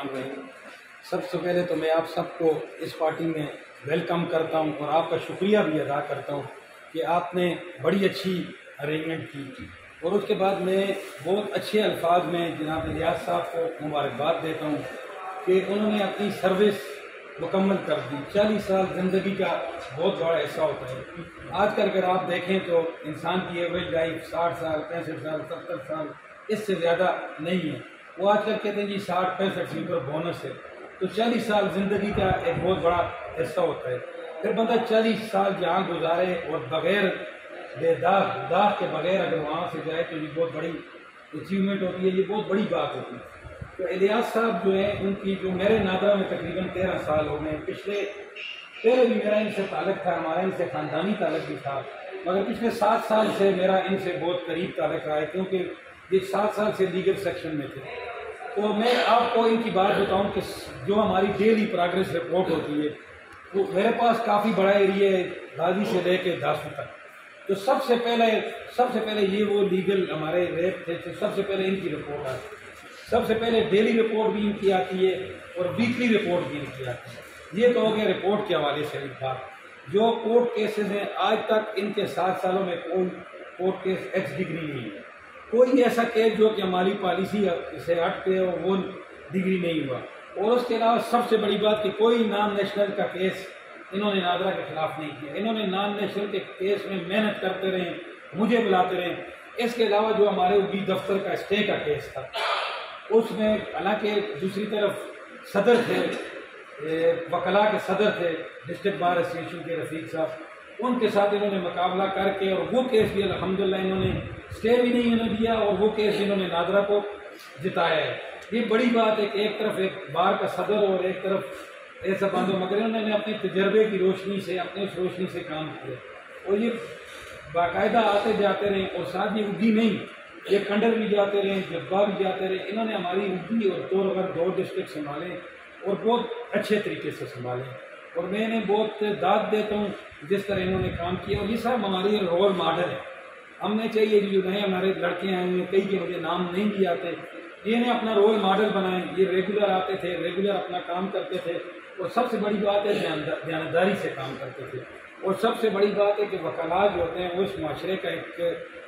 الرحمن الرحیم۔ سب سے پہلے تو میں آپ سب کو اس پارٹی میں ویلکم کرتا ہوں اور آپ کا شکریہ بھی ادا کرتا ہوں کہ آپ نے بڑی اچھی ارینجمنٹ کی، اور اس کے بعد میں بہت اچھے الفاظ میں جناب الیاس صاحب کو مبارکباد دیتا ہوں کہ انہوں نے اپنی سروس مکمل کر دی۔ 40 سال زندگی کا بہت بڑا حصہ ہوتا ہے۔ آج کل اگر آپ دیکھیں تو انسان کی ایوریج لائف 60 سال 65 سال 70 سال اس سے زیادہ نہیں ہے۔ وہ آج کل کہتے ہیں جی 60-65 سے اوپر بونس ہے، تو 40 سال زندگی کا ایک بہت بڑا حصہ ہوتا ہے۔ پھر بندہ 40 سال جہاں گزارے اور بغیر بے داغ کے بغیر اگر وہاں سے جائے تو یہ بہت بڑی اچیومنٹ ہوتی ہے، یہ بہت بڑی بات ہوتی ہے۔ تو الیاس صاحب جو ہیں ان کی جو میرے نادرہ میں تقریباً 13 سال ہو گئے، پہلے بھی میرا ان سے تعلق تھا، ہمارا ان سے خاندانی تعلق بھی تھا، مگر پچھلے 7 سال سے میرا ان سے بہت قریب تعلق رہا ہے، کیونکہ یہ 7 سال سے لیگل سیکشن میں تھے۔ تو میں آپ کو ان کی بات بتاؤں کہ جو ہماری ڈیلی پروگریس رپورٹ ہوتی ہے وہ میرے پاس کافی بڑا ایریا ہے، غازی سے لے کے داسو تک۔ تو سب سے پہلے یہ وہ لیگل ہمارے ریپ تھے، تو سب سے پہلے ان کی رپورٹ آتی ہے۔ سب سے پہلے ڈیلی رپورٹ بھی ان کی آتی ہے اور ویکلی رپورٹ بھی ان کی آتی ہے۔ یہ تو ہو گیا رپورٹ کے حوالے سے بات۔ جو کورٹ کیسز ہیں آج تک ان کے 7 سالوں میں کوئی کورٹ کیس ایکس ڈگری نہیں ہے، کوئی ایسا کیس جو کہ ہماری پالیسی سے ہٹ کے وہ ڈگری نہیں ہوا۔ اور اس کے علاوہ سب سے بڑی بات کہ کوئی نان نیشنل کا کیس انہوں نے نادرہ کے خلاف نہیں کیا۔ انہوں نے نان نیشنل کے کیس میں محنت کرتے رہے، مجھے بلاتے رہے۔ اس کے علاوہ جو ہمارے وی دفتر کا اسٹے کا کیس تھا اس میں حالانکہ دوسری طرف صدر تھے، وکلاء کے صدر تھے ڈسٹرکٹ بار ایسوسیشن کے رفیق صاحب، ان کے ساتھ انہوں نے مقابلہ کر کے اور وہ کیس بھی الحمدللہ انہوں نے اسٹے بھی نہیں انہوں نے دیا اور وہ کیس انہوں نے نادرہ کو جتایا ہے۔ یہ بڑی بات ہے کہ ایک طرف ایک بار کا صدر اور ایک طرف ایسا بندو، مگر انہوں نے اپنے تجربے کی روشنی سے اپنے اس روشنی سے کام کیا اور یہ باقاعدہ آتے جاتے رہے، اور ساتھ یہ اگی نہیں، یہ کنڈر بھی جاتے رہے، جبا بھی جاتے رہے۔ انہوں نے ہماری اگی اور دو ڈسٹرکٹ سنبھالے اور بہت اچھے طریقے سے سنبھالے، اور میں انہیں بہت داد دیتا ہوں جس طرح انہوں نے کام کیا، اور یہ سب ہماری رول ماڈل ہے۔ ہمیں چاہیے جو نئے ہمارے لڑکے آئے ہوئے، کئی کے مجھے نام نہیں بھی آتے، یہ انہیں اپنا رول ماڈل بنائیں۔ یہ ریگولر آتے تھے، ریگولر اپنا کام کرتے تھے، اور سب سے بڑی بات ہے دیانتداری سے کام کرتے تھے، اور سب سے بڑی بات ہے کہ وکلاء جو ہوتے ہیں وہ اس معاشرے کا ایک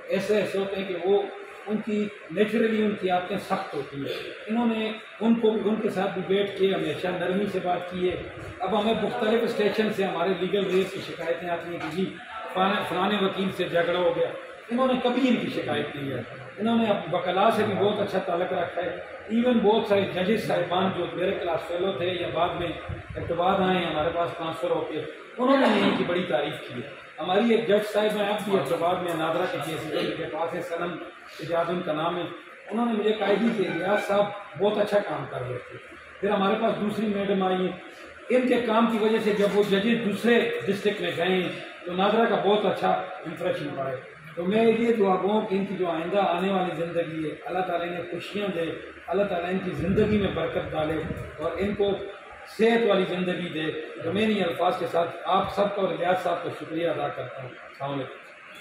ایسے ہوتے ہیں کہ وہ ان کی نیچرلی ان کی عادتیں سخت ہوتی ہیں۔ انہوں نے ان کے ساتھ بھی بیٹھ کے ہمیشہ نرمی سے بات کی ہے۔ اب ہمیں مختلف اسٹیشن سے ہمارے لیگل ریس کی شکایتیں آتی ہیں کہ جی فلانے وکیل سے جھگڑا ہو گیا، انہوں نے کبھی ان کی شکایت نہیں ہے۔ انہوں نے وکلاء سے بھی بہت اچھا تعلق رکھا ہے۔ ایون بہت سارے ججز صاحبان جو میرے کلاس فیلو تھے یا بعد میں اعتبار آئے ہیں ہمارے پاس ٹرانسفر ہو کے، انہوں نے ان کی بڑی تعریف کی ہے۔ ہماری ایک جج صاحب ہیں اب بھی اعتبار میں نادرہ کے کیس ان کے پاس ہے، سنم اجاد ان کا نام ہے، انہوں نے مجھے قائدی کہ ریاض صاحب بہت اچھا کام کر رہے تھے۔ پھر ہمارے پاس دوسری میڈم آئی ہیں، ان کے کام کی وجہ سے جب وہ ججز دوسرے ڈسٹرکٹ میں گئے ہیں تو نادرہ کا بہت اچھا امپریشن پڑا ہے۔ تو میں یہ دعا گوں کہ ان کی جو آئندہ آنے والی زندگی ہے اللہ تعالیٰ انہیں خوشیاں دے، اللہ تعالیٰ ان کی زندگی میں برکت ڈالے اور ان کو صحت والی زندگی دے۔ تو میں ان الفاظ کے ساتھ آپ سب کا اور الیاس صاحب کا شکریہ ادا کرتا ہوں۔ السلام علیکم۔